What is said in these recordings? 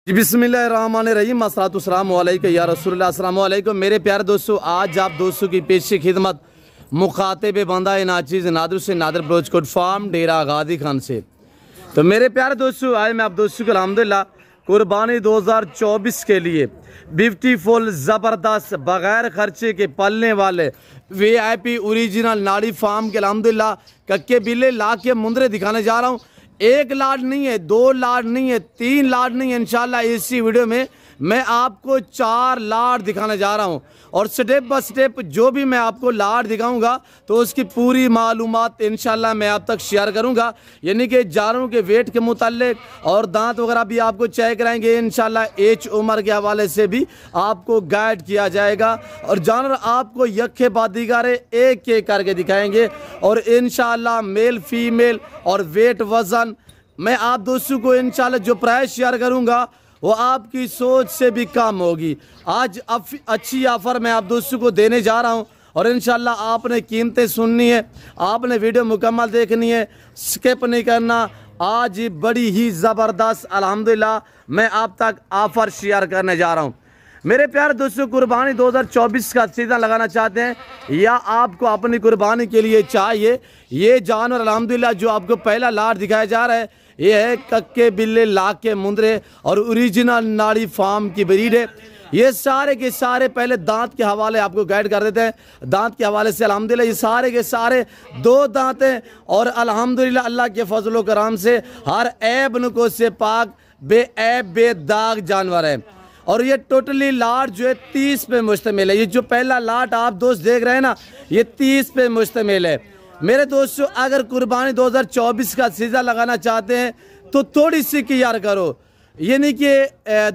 बिस्मिल्लाहिर्रहमानिर्रहीम अस्सलातुस्सलामु अलैका या रसूलुल्लाह। अस्सलामु अलैकुम मेरे प्यारे दोस्तों, आज आप दोस्तों की पेशी खिदमत मुखातिब बंदा नाचीज़ नादर से नादर बलोचकोट फार्म डेरा गादी खान से। तो मेरे प्यारे दोस्तों, आज मैं आप दोस्तों को अल्हम्दुलिल्लाह कुर्बानी 2024 के लिए ब्यूटीफुल ज़बरदस्त बग़ैर ख़र्चे के पलने वाले VIP ओरिजिनल नाड़ी फार्म के अल्हम्दुलिल्लाह कक्के बिल्ले ला के मुंदरे दिखाने जा रहा हूँ। एक लाड नहीं है, दो लाड नहीं है, तीन लाड नहीं है, इंशाल्लाह इसी वीडियो में मैं आपको 4 लाड दिखाने जा रहा हूं। और स्टेप बाय स्टेप जो भी मैं आपको लाड दिखाऊंगा तो उसकी पूरी मालूमात इंशाल्लाह मैं आप तक शेयर करूंगा। यानी कि जानवरों के वेट के मुताल्लिक और दांत वगैरह भी आपको चेक कराएंगे इंशाल्लाह। एज उम्र के हवाले से भी आपको गाइड किया जाएगा और जानवर आपको यखे बादीगारे एक एक करके दिखाएंगे। और इंशाल्लाह मेल फीमेल और वेट वज़न मैं आप दोस्तों को इंशाल्लाह जो प्राइस शेयर करूंगा वो आपकी सोच से भी कम होगी। आज अच्छी ऑफ़र मैं आप दोस्तों को देने जा रहा हूं और इंशाल्लाह आपने कीमतें सुननी है, आपने वीडियो मुकम्मल देखनी है, स्किप नहीं करना। आज बड़ी ही ज़बरदस्त अल्हम्दुलिल्लाह मैं आप तक ऑफ़र शेयर करने जा रहा हूं। मेरे प्यारे दोस्तों, कुर्बानी 2024 का सीज़न लगाना चाहते हैं या आपको अपनी कुर्बानी के लिए चाहिए ये जानवर अल्हम्दुलिल्लाह जो आपको पहला लाट दिखाया जा रहा है ये है कक्के बिल्ले लाके मुंदरे और ओरिजिनल नाड़ी फार्म की ब्रीड है। ये सारे के सारे पहले दांत के हवाले आपको गाइड कर देते हैं। दांत के हवाले से अल्हम्दुलिल्लाह ये सारे के सारे 2 दांत हैं और अल्हम्दुलिल्लाह अल्लाह के फजलो करम से हर ऐब नुको से पाक बेऐब बेदाग जानवर है। और ये टोटली लाट जो है 30 पे मुश्तमिल है। ये जो पहला लाट आप दोस्त देख रहे हैं ना ये 30 पे मुश्तमिल है। मेरे दोस्तों, अगर कुर्बानी 2024 का सीज़न लगाना चाहते हैं तो थोड़ी सी कियार करो, यानी कि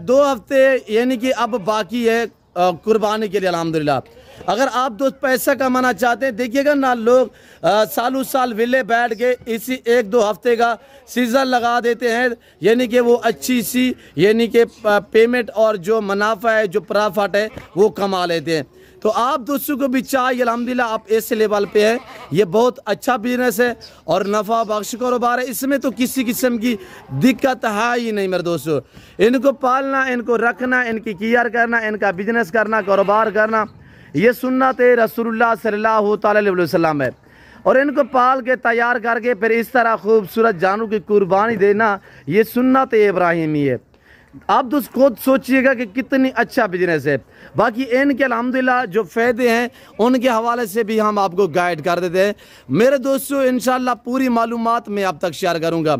2 हफ्ते यानी कि अब बाकी है कुर्बानी के लिए अल्हम्दुलिल्लाह। अगर आप दोस्त पैसा कमाना चाहते हैं, देखिएगा ना लोग सालों साल विले बैठ के इसी 1-2 हफ्ते का सीज़न लगा देते हैं, यानी कि वो अच्छी सी यानी कि पेमेंट और जो मुनाफा है जो प्रॉफिट है वो कमा लेते हैं। तो आप दोस्तों को भी चाहिए अल्हम्दुलिल्लाह आप ऐसे लेवल पे है, ये बहुत अच्छा बिजनेस है और नफ़ा बख्श कारोबार है। इसमें तो किसी किस्म की दिक्कत है ही नहीं मेरे दोस्तों। इनको पालना, इनको रखना, इनकी केयर करना, इनका बिजनेस करना, कारोबार करना ये सुन्नत रसूलुल्लाह सल्लल्लाहु अलैहि वसल्लम है। और इनको पाल के तैयार करके फिर इस तरह खूबसूरत जानवरों की कुर्बानी देना ये सुन्नत इब्राहिमी है। आप दोस्त खुद सोचिएगा कि कितनी अच्छा बिजनेस है। बाकी इनके अल्हम्दुलिल्लाह जो फ़ायदे हैं उनके हवाले से भी हम आपको गाइड कर देते हैं। मेरे दोस्तों इंशाल्लाह पूरी मालूमात मैं आप तक शेयर करूंगा।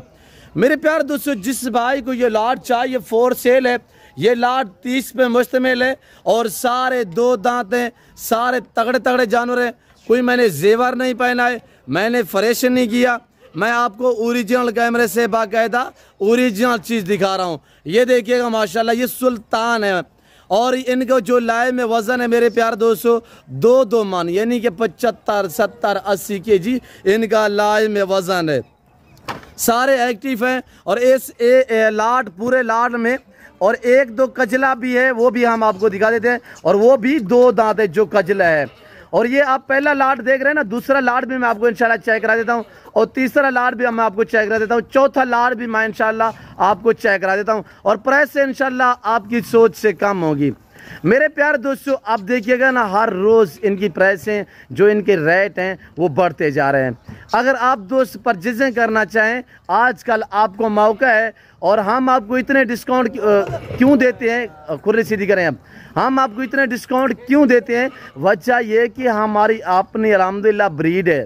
मेरे प्यारे दोस्तों, जिस भाई को ये लाट चाहिए फॉर सेल है, ये लाट 30 पे मुश्तमिल है और सारे 2 दांत हैं, सारे तगड़े तगड़े जानवर हैं। कोई मैंने जेवर नहीं पहना है, मैंने फरेशन नहीं किया, मैं आपको ओरिजिनल कैमरे से बाकायदा ओरिजिनल चीज़ दिखा रहा हूँ। ये देखिएगा माशाल्लाह ये सुल्तान है और इनको जो लाए में वज़न है मेरे प्यारे दोस्तों 2-2 मन यानी कि 75, 70, 80 kg इनका लाए में वज़न है। सारे एक्टिव हैं और इस लाट पूरे लाट में और 1-2 कजला भी है वो भी हम आपको दिखा देते हैं और वो भी 2 दांत है जो कजला है। और ये आप पहला लाट देख रहे हैं ना, दूसरा लाट भी मैं आपको इंशाल्लाह चेक करा देता हूँ और तीसरा लाट भी मैं आपको चेक करा देता हूँ, चौथा लाट भी मैं इंशाल्लाह आपको चेक करा देता हूँ और प्राइस से इंशाल्लाह आपकी सोच से कम होगी। मेरे प्यारे दोस्तों, आप देखिएगा ना हर रोज़ इनकी प्राइसें जो इनके रेट हैं वो बढ़ते जा रहे हैं। अगर आप दोस्त परचेजिंग करना चाहें आजकल आपको मौका है और हम आपको इतने डिस्काउंट क्यों देते हैं, खुर्री सीधी करें अब हम आपको इतने डिस्काउंट क्यों देते हैं, वजह ये कि हमारी अपनी अल्हम्दुलिल्लाह ब्रीड है।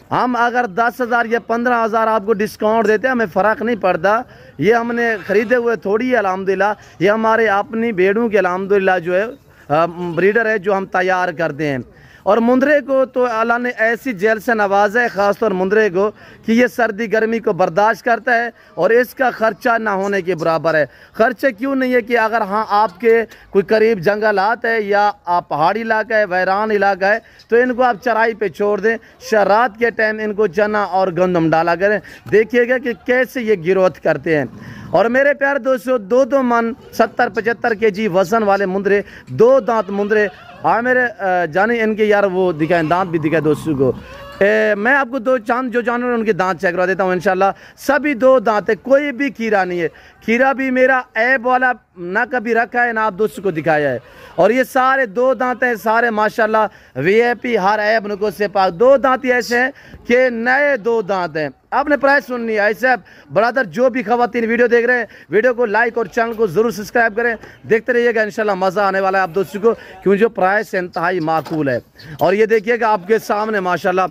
हम अगर 10,000 या 15,000 आपको डिस्काउंट देते हैं हमें फ़र्क नहीं पड़ता, ये हमने ख़रीदे हुए थोड़ी है अल्हम्दुलिल्लाह, ये हमारे अपनी भेड़ों के अल्हम्दुलिल्लाह जो है ब्रीडर है जो हम तैयार करते हैं। और मुंदरे को तो अल्लाह ने ऐसी जेल से नवाजा है ख़ासतौर मुंदरे को कि ये सर्दी गर्मी को बर्दाश्त करता है और इसका ख़र्चा ना होने के बराबर है। ख़र्चे क्यों नहीं है कि अगर हाँ आपके कोई करीब जंगलात है या आप पहाड़ी इलाका है, वैरान इलाका है तो इनको आप चराई पे छोड़ दें, रात के टाइम इनको चना और गंदम डाला करें, देखिएगा कि कैसे ये ग्रोथ करते हैं। और मेरे प्यारे दोस्तों 2-2 मन 70-75 kg वज़न वाले मुंदरे, 2 दांत मुंदरे, हाँ मेरे जाने इनके यार वो दिखाएं दांत भी दिखाए दोस्तों को, मैं आपको दो चांद जो जानवर उनके दांत चेक करवा देता हूँ इंशाल्लाह। सभी दो दांत है, कोई भी कीड़ा नहीं है। खीरा भी मेरा ऐब वाला ना कभी रखा है ना आप दोस्तों को दिखाया है। और ये सारे दो दांत हैं, सारे माशाल्लाह वीआईपी, हर ऐब नुको से पाक। दो दांत ऐसे हैं कि नए दो दांत हैं। आपने प्राइस सुननी है। ऐसे ब्रदर जो भी खवातीन वीडियो देख रहे हैं, वीडियो को लाइक और चैनल को ज़रूर सब्सक्राइब करें, देखते रहिएगा इंशाल्लाह मज़ा आने वाला है आप दोस्तों को, क्योंकि जो प्राइस इंतहाई माकूल है। और ये देखिएगा आपके सामने माशाल्लाह,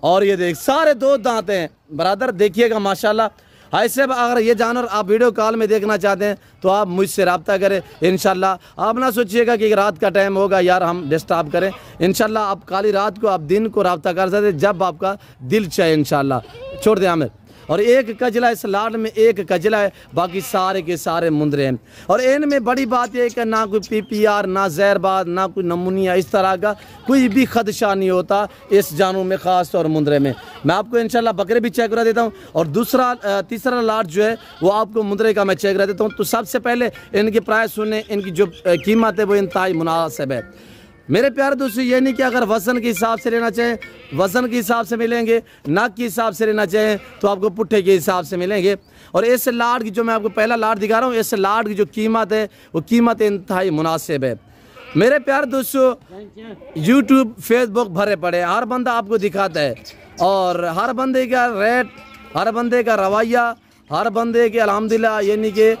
और ये देख सारे दो दांत हैं ब्रदर, देखिएगा माशाल्लाह। ऐसे अगर ये जानवर आप वीडियो कॉल में देखना चाहते हैं तो आप मुझसे रब्ता करें इंशाल्लाह। आप ना सोचिएगा कि रात का टाइम होगा यार हम डिस्टर्ब करें, इंशाल्लाह आप काली रात को आप दिन को रब्ता कर सकते जब आपका दिल चाहे इंशाल्लाह। छोड़ दें आमिर। और एक कजला इस लाड में एक कजला है, बाकी सारे के सारे मुंदरे हैं। और इनमें बड़ी बात यह है कि ना कोई पीपीआर, ना जहरबाद, ना कोई नमूनिया, इस तरह का कोई भी खदशा नहीं होता इस जानों में, ख़ास तौर मुंदरे में। मैं आपको इंशाल्लाह बकरे भी चेक करा देता हूँ, और तीसरा लाट जो है वो आपको मुंदरे का मैं चेक करा देता हूँ। तो सबसे पहले इनके प्राइस सुने, इनकी जो कीमत है वो इंतहाई मुनासिब है मेरे प्यारे दोस्तों। ये नहीं कि अगर वज़न के हिसाब से लेना चाहें वज़न के हिसाब से मिलेंगे, नाक के हिसाब से लेना चाहें तो आपको पुट्ठे के हिसाब से मिलेंगे। और इस लाड की जो मैं आपको पहला लाड दिखा रहा हूँ, इस लाड की जो कीमत है वो कीमत इंतहाई मुनासिब है मेरे प्यारे दोस्तों। यूट्यूब फेसबुक भरे पड़े, हर बंदा आपको दिखाता है, और हर बंदे का रेट, हर बंदे का रवैया, हर बंदे के अल्हम्दुलिल्लाह यानी कि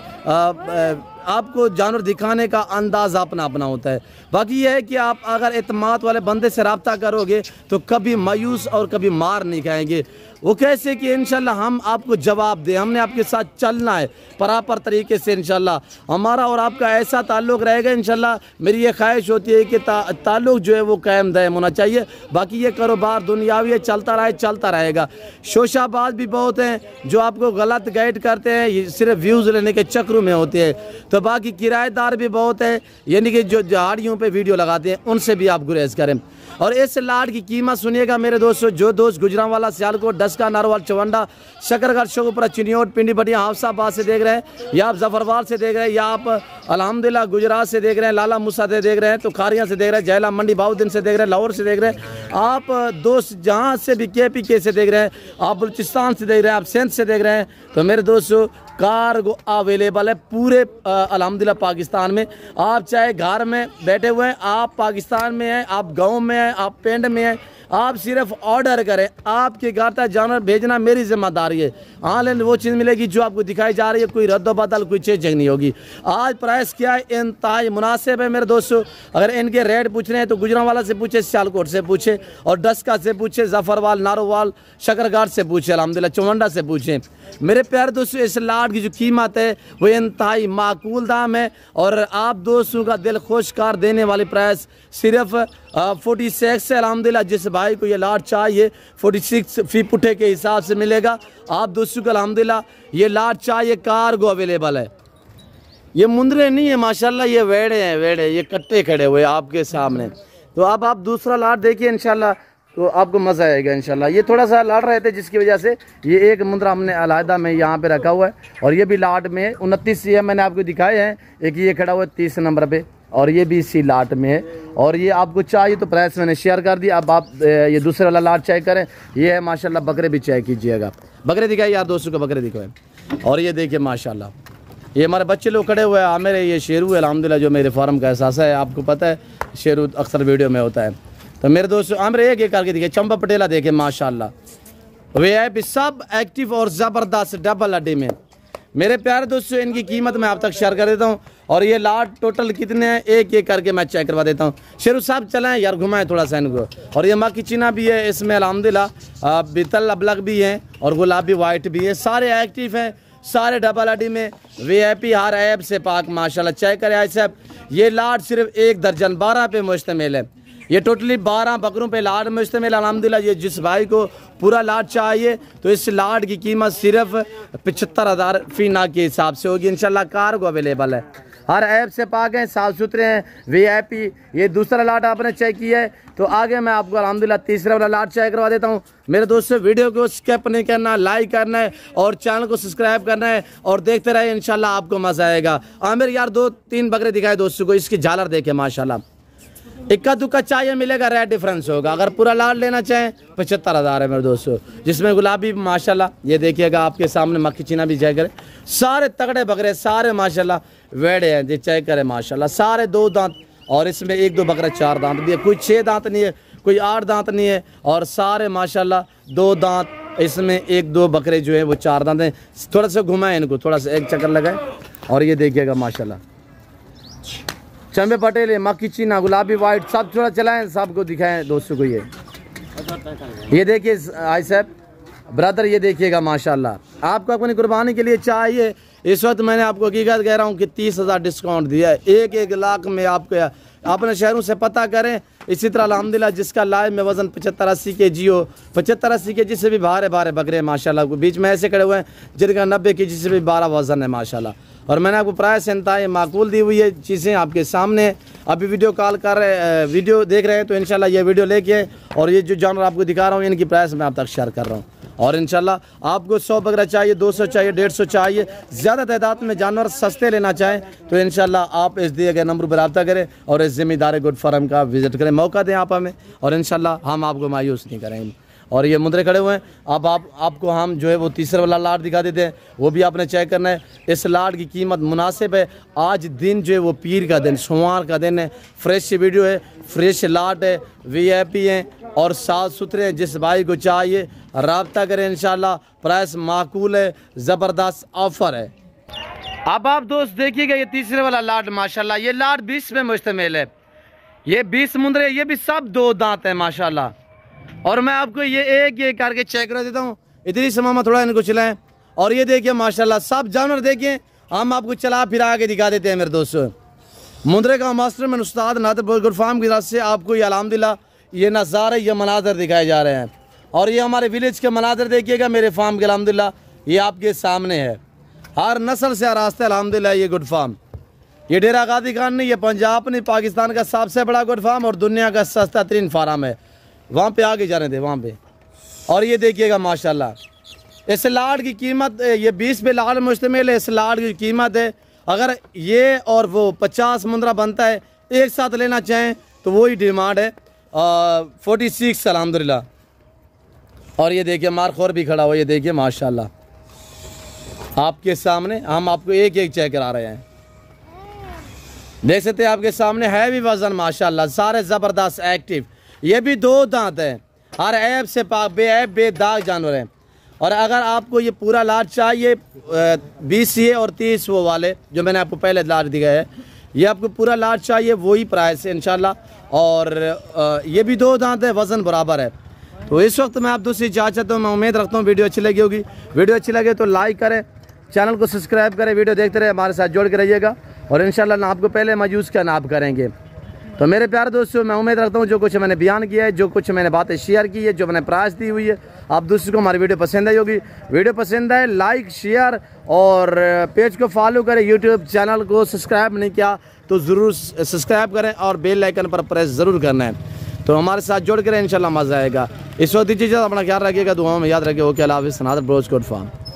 आपको जानवर दिखाने का अंदाज़ अपना अपना होता है। बाकी यह है कि आप अगर एतमाद वाले बंदे से रब्ता करोगे तो कभी मायूस और कभी मार नहीं खाएंगे। वो कैसे कि इंशाल्लाह हम आपको जवाब दें, हमने आपके साथ चलना है बराबर तरीके से इंशाल्लाह। हमारा और आपका ऐसा ताल्लुक़ रहेगा इंशाल्लाह। मेरी ये ख्वाहिश होती है कि ताल्लुक़ जो है वो कायम दायम होना चाहिए। बाकी ये कारोबार दुनियावी है, चलता रहे, चलता रहेगा। शोशाबाज भी बहुत हैं जो आपको गलत गाइड करते हैं, ये सिर्फ व्यूज़ लेने के चक्रों में होते हैं। तो बाकी किराएदार भी बहुत है, यानी कि जो झाड़ियों पे वीडियो लगाते हैं, उनसे भी आप गुरेज करें। और इस लाड की कीमत सुनिएगा मेरे दोस्तों। जो दोस्त गुजरांवाला, सियालकोट, डस्का, नारोवाल, चवंडा, शकरगढ़, शोगपुरा, चिनियोट, पिंडी बटिया, हाफसाबाद से देख रहे हैं, या आप जफरवाल से देख रहे हैं, या आप अल्हम्दुलिल्लाह गुजरात से देख रहे हैं, लाला मुसा से देख रहे हैं, तो खारिया से देख रहे हैं, जयला मंडी बाउद्दीन से देख रहे हैं, लाहौर से देख रहे हैं, आप दोस्त जहाँ से भी KPK से देख रहे हैं, आप बलूचिस्तान से देख रहे हैं, आप सिंध से देख रहे हैं, तो मेरे दोस्तों कार्गो अवेलेबल है पूरे अल्हम्दुलिल्लाह पाकिस्तान में। आप चाहे घर में बैठे हुए हैं, आप पाकिस्तान में हैं, आप गांव में हैं, आप पिंड में हैं, आप सिर्फ ऑर्डर करें, आपके घर तक जानवर भेजना मेरी जिम्मेदारी है। ऑनलाइन वो चीज़ मिलेगी जो आपको दिखाई जा रही है, कोई रद्द बदल, कोई चेंज नहीं होगी। आज प्राइस क्या है, इंतहाई मुनासिब है मेरे दोस्तों। अगर इनके रेट पूछ रहे हैं तो गुजरांवाला से पूछे, सियालकोट से पूछे, और डस्का से पूछे, जफरवाल, नारोवाल, शकरगढ़ से पूछे, अल्हम्दुलिल्लाह चवंडा से पूछे। मेरे प्यारे दोस्तों इस लाड की जो कीमत है वो इंतहाई माकूल दाम है, और आप दोस्तों का दिल खुश कर देने वाली प्राइस सिर्फ 46 से अल्हम्दुलिल्लाह। जिस भाई को ये लाड चाहिए 46 फी पुट्ठे के हिसाब से मिलेगा आप दोस्तों को अल्हम्दुलिल्लाह। ये लाड चाहिए, कार्गो अवेलेबल है। ये मुंदरे नहीं है माशाल्लाह, ये वेड़े हैं, वेड़े, ये कट्टे खड़े हुए आपके सामने। तो अब आप दूसरा लाड देखिए इंशाल्लाह, तो आपको मज़ा आएगा इंशाल्लाह। ये थोड़ा सा लाड रहे थे जिसकी वजह से ये एक मुंदरा हमने अलहदा में यहाँ पे रखा हुआ है, और ये भी लाड में 29 ये मैंने आपको दिखाए हैं। एक ये खड़ा हुआ है 30 नंबर पे, और ये भी इसी लाट में है। और ये आपको चाहिए तो प्राइस मैंने शेयर कर दिया। अब आप ये दूसरे वाला लाट चेक करें, ये है माशाल्लाह। बकरे भी चेक कीजिएगा, बकरे दिखाए यार दोस्तों को, बकरे दिखाए। और ये देखिए माशाल्लाह, ये हमारे बच्चे लोग खड़े हुए हैं। मेरे ये शेरू है अल्हम्दुलिल्लाह, जो मेरे फार्म का एहसास है, आपको पता है शेरू अक्सर वीडियो में होता है। तो मेरे दोस्तों आमरे एक करके दिखे, चंपा पटेला देखे माशाल्लाह, VIP सब एक्टिव और ज़बरदस्त डबल अड्डी में। मेरे प्यारे दोस्तों इनकी कीमत मैं आप तक शेयर कर देता हूँ। और ये लाट टोटल कितने हैं एक एक करके मैं चेक करवा देता हूँ। शेरू साहब चलाएं यार, घुमाएं थोड़ा सा इनको। और ये माँ की चीना भी है इसमें अल्हम्दुलिल्लाह, बीतल अबलग भी हैं और गुलाबी वाइट भी है, सारे एक्टिव हैं, सारे डबल अड्डी में। VIP हर ऐप से पाक माशाल्लाह। चेक करें आज साहब, ये लाट सिर्फ 1 दर्जन 12 पे मुश्तमिल है। ये टोटली 12 बकरों पे लाड मुश्तमिल अल्हम्दुलिल्लाह। ये जिस भाई को पूरा लाड चाहिए तो इस लाड की कीमत सिर्फ 75,000 फी नाक के हिसाब से होगी इंशाल्लाह। कार्गो अवेलेबल है, हर ऐप से पाक हैं, साफ़ सुथरे हैं, VIP। ये दूसरा लाट आपने चेक किया है, तो आगे मैं आपको अल्हम्दुलिल्लाह तीसरा वाला लाट चेक करवा देता हूँ। मेरे दोस्तों वीडियो को स्किप नहीं करना, लाइक करना है और चैनल को सब्सक्राइब करना है, और देखते रहे इंशाल्लाह आपको मज़ा आएगा। आमिर यार 2-3 बकरे दिखाए दोस्तों को, इसकी झालर देखे माशाल्लाह। इक्का दुक्का चाहिए मिलेगा, रेट डिफरेंस होगा। अगर पूरा लाट लेना चाहें 75,000 है मेरे दोस्तों, जिसमें गुलाबी माशाल्लाह ये देखिएगा आपके सामने मक्खी चीना भी चेक करें, सारे तगड़े बकरे सारे माशाल्लाह वेड़े हैं, ये चेक करें माशाल्लाह, सारे 2 दांत और इसमें 1-2 बकरे 4 दांत भी है, कोई 6 दांत नहीं है, कोई 8 दांत नहीं है, और सारे माशाल्लाह 2 दांत, इसमें 1-2 बकरे जो है वो 4 दांत हैं। थोड़ा सा घुमाएं इनको, थोड़ा सा एक चक्कर लगाए और ये देखिएगा माशाल्लाह चंबे पटेल है, मक्खी चीना, गुलाबी वाइट, सब थोड़ा चलाएं, सबको दिखाएं दोस्तों को। ये देखिए आई साहब ब्रदर, ये देखिएगा माशाल्लाह आपको अपनी कुर्बानी के लिए चाहिए। इस वक्त मैंने आपको हकीकत कह रहा हूँ कि 30,000 डिस्काउंट दिया है, 1-1 लाख में आपको अपने शहरों से पता करें। इसी तरह अल्हम्दुलिल्लाह जिसका लाइव में वज़न 75-80 kg हो, 75-80 kg से भी भारे बकरे माशाल्लाह, बीच में ऐसे खड़े हुए हैं जिनका 90 kg से भी 12 वज़न है माशाल्लाह। और मैंने आपको प्राइस इंतहाई माकूल दी हुई है, चीज़ें आपके सामने। अभी वीडियो कॉल कर रहे वीडियो देख रहे हैं तो इंशाल्लाह ये वीडियो लेके और ये जो जानवर आपको दिखा रहा हूँ इनकी प्राइस मैं आप तक शेयर कर रहा हूँ। और इंशाल्लाह आपको 100 बकरा चाहिए, 200 चाहिए, 150 चाहिए, ज़्यादा तादाद में जानवर सस्ते लेना चाहें तो इंशाल्लाह आप इस दिए गए नंबर पर रब्ता करें और इस ज़िम्मेदार गुड फार्म का विज़िट करें, मौका दें आप हमें, और इंशाल्लाह हम आपको मायूस नहीं करेंगे। और ये मुद्रे खड़े हुए हैं, अब आपको हम जो है वो तीसरे वाला लाट दिखा देते हैं, वो भी आपने चेक करना है। इस लाट की कीमत मुनासिब है, आज दिन जो है वो पीर का दिन, सोमवार का दिन है, फ्रेश वीडियो है, फ्रेश लाट है, VIP हैं और साफ़ सुथरे हैं। जिस भाई को चाहिए रब्ता करें, इंशाल्लाह प्राइस माकूल है, ज़बरदस्त ऑफ़र है। अब आप दोस्त देखिएगा ये तीसरे वाला लाट माशाल्लाह, ये लाट 20 में मुश्तमिल है, ये 20 मुंदरे, ये भी सब 2 दांत है माशाल्लाह। और मैं आपको ये एक करके चेक कर देता हूँ, इतनी समामा थोड़ा इनको चलाएं। और ये देखिए माशाल्लाह सब जानवर देखिए, हम आपको चला फिरा के दिखा देते हैं मेरे दोस्तों। मुंदरे का मास्टर मैन उस्ताद नादिर गुड फार्म की तरफ से आपको ये अल्हम्दुलिल्लाह ये नज़ारे, ये मनाजर दिखाए जा रहे हैं। और ये हमारे विलेज के मनाजर देखिएगा मेरे फार्म के, अल्हम्दुलिल्लाह ये आपके सामने है, हर नस्ल से आरास्ते अल्हम्दुलिल्लाह ये गुड फार्म। ये डेरा गादी खान नहीं, ये पंजाब नहीं, पाकिस्तान का सबसे बड़ा गुड फार्म और दुनिया का सस्ता तरीन फार्म है। वहाँ पे आगे जा रहे थे वहाँ पे। और ये देखिएगा माशाल्लाह इस लाट की कीमत, ये 20 पे लाट मुश्तमिल है, इस लाट की कीमत है, अगर ये और वो 50 मुंदरा बनता है एक साथ लेना चाहें तो वही डिमांड है 46 अल्हम्दुलिल्लाह। और ये देखिए मारखोर भी खड़ा हुआ, ये देखिए माशाल्लाह आपके सामने, हम आपको एक चेक करा रहे हैं, देख सकते हैं आपके सामने है भी वजन माशाल्लाह, सारे ज़बरदस्त एक्टिव। ये भी 2 दांत हैं, हर ऐब से पाक, बेऐब बेदाग जानवर हैं। और अगर आपको ये पूरा लाट चाहिए 20 ये और 30 वो वाले जो मैंने आपको पहले लाट दिया है, ये आपको पूरा लाट चाहिए वही प्राइस है इंशाल्लाह। और ये भी 2 दांत है, वज़न बराबर है। तो इस वक्त मैं आप दोस्तों इजाज़त चाहता हूँ, मैं उम्मीद रखता हूँ वीडियो अच्छी लगी होगी। वीडियो अच्छी लगे तो लाइक करें, चैनल को सब्सक्राइब करें, वीडियो देखते रहे, हमारे साथ जोड़ के रहिएगा और इंशाल्लाह ना आपको पहले मायूस का नाप करेंगे। तो मेरे प्यारे दोस्तों मैं उम्मीद रखता हूँ जो कुछ मैंने बयान किया है, जो कुछ मैंने बातें शेयर की है, जो मैंने प्राइस दी हुई है, आप दोस्तों को हमारी वीडियो पसंद आई होगी। वीडियो पसंद आए लाइक शेयर और पेज को फॉलो करें, यूट्यूब चैनल को सब्सक्राइब नहीं किया तो ज़रूर सब्सक्राइब करें और बेल आइकन पर प्रेस ज़रूर करना है। तो हमारे साथ जोड़ कर इंशाल्लाह मज़ा आएगा। इस वक्त दीजिए अपना ख्याल रखिएगा, दुआओं में याद रखिए। ओके, अल्लाह हाफ़िज़। नादिर ब्रोच गुड फार्म।